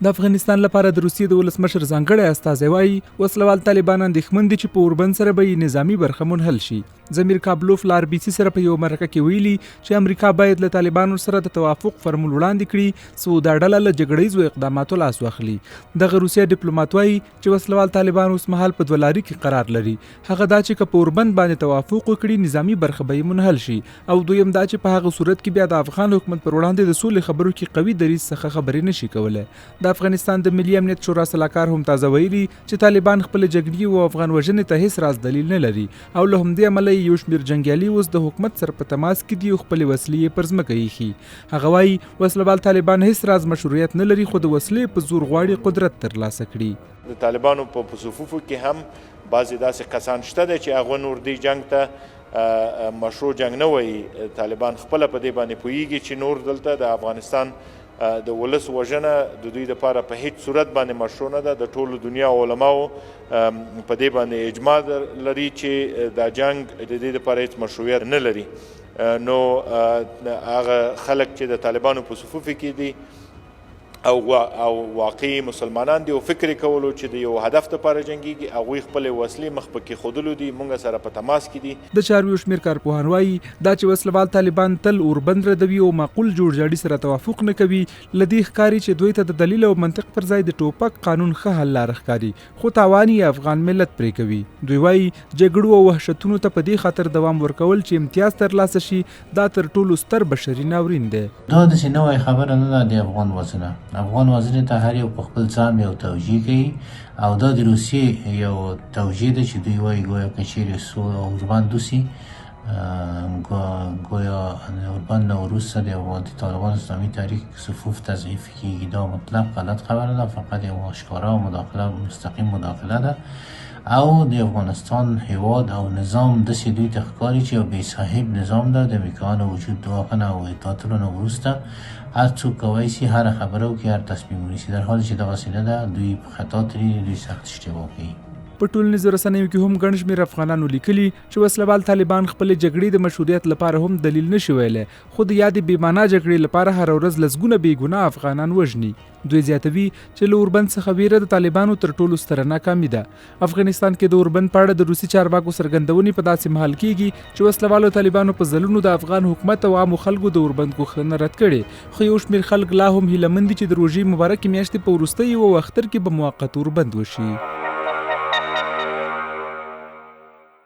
د افغانستان لپاره د روسیې د ولسمشر ځانګړی استازی وایي وسلوال طالبان اندېښمن دي چې په اوربند سره به یې نظامي برخه منحل شي. ضمیر کابلوف له RBC سره په یو مرکه کې ویلي چې امریکا باید له طالبانو سره د توافق فرمول وړاندې کړي څو دا ډله له جګړیزو اقداماتو لاس واخلي. دغه روسیه ډیپلوماټ وایي چې وسلوال طالبان اوس مهال په دوه لاري کې قرار لري. هغه دا چې که په اوربند باندې توافق وکړي نظامي برخه به یې منحل شي، او دویم دا چې په هغه صورت کې بیا د افغان حکومت پر وړاندې د سولې خبرو کې قوي دریځ څخه خبرې نشي کولای. د افغانستان د ملي امنیت شورا سلاکار هم تازه ویلي چې طالبان خپل جګړې او افغان وژنې ته هیڅ راز دلیل نه لري، او له همدې امله یو شمېر جنګیالي اوس د حکومت سره په تماس کې دي او خپلې وسلې یې پر ځمکه ایښي. هغه وایي وسلوال طالبان هیڅ راز مشروعیت نه لري، خو د وسلې په زور غواړي قدرت ترلاسه کړي. د طالبانو په صفوفو کې هم بعضې داسې کسان شته دی چې هغه نور دې جنګ ته مشروع جنګ نه وایي. طالبان خپله په دې باندې پوهیږي چې نور دلته د افغانستان د ولس وژنه د دوی لپاره په هیڅ صورت باندې مشروع نه ده. د ټولو دنیا علماو په دې باندې اجماع لري چې دا جنګ د دې لپاره هیڅ مشروعیت نه لري. نو هغه خلک چې د طالبانو په صفوفو کې دي او واقعي مسلمانان دي او فکر کولو چې د یو هدف لپاره جنګيږي، هغوی خپلې وسلې مخ په کېښودلو دي، موږ سره په تماس کې دي. د چارو شمېر کارپوهان وایي دا چې وسلوال طالبان تل اوربند ردوي او معقول جوړجاړي سره توافق نه کوي، له دې ښکاري چې دوی ته د دلیل او منطق پر ځای د ټوپک قانون ښه حل لاره ښکاري، خو تاوان یې افغان ملت پرې کوي. دوی وایي جګړو او وحشتونو ته په دې خاطر دوام ورکول چې امتیاز ترلاسه شي دا تر ټولو ستر بشري ناورین دی. دا داسې نوې خبره نه ده. د افغان وزنه ته هر یو په خپل ځام یو توجیه کوي، او دا د روسیې یو توجیه ده چې دوی وایي گویا که چیرې اوربند وسي، گویا اوربند نه وروسته د طالبان اسلامي تحریک صفوف تضعیف کیږي. دا مطلق غلط خبره ده، فقط یو اشکارا مداخله، مستقیم مداخله ده، او د افغانستان هیواد او نظام داسې دوی ته ښکاري چې یو بې صاحب نظام ده. د امریکایانو وجود د هغه نه او اطاعتونو نه وروسته هر څوک کولی شي هره خبره وکړي، هر تصمیم ونیسي، در حالی چې دغسې نه ده. دوی په خطا تللي، دوی سخت اشتباه کوي. په ټولنیزو رسنیو کې هم ګڼ شمېر افغانانو لیکلي چې وسلوال طالبان خپلې جګړې د مشروعیت لپاره هم دلیل نشي ویلی، خو د یادې بېمعنا جګړې لپاره هره ورځ لسګونه بېګناه افغانان وژني. دوی زیاتوي چې له اوربند څخه ویره د طالبانو تر ټولو ستره ناکامي ده. افغانستان کې د اوربند په اړه د روسي چارواکو څرګندونې په داسې مهال کېږي چې وسلوالو طالبانو په ځلونو د افغان حکومت او عامو خلکو د اوربند غوښتنه رد کړې، خو یو شمېر خلک لا هم هیله مند دي چې د روژې مبارکې میاشتې په وروستیو اختر کې به موقت اوربند وشي.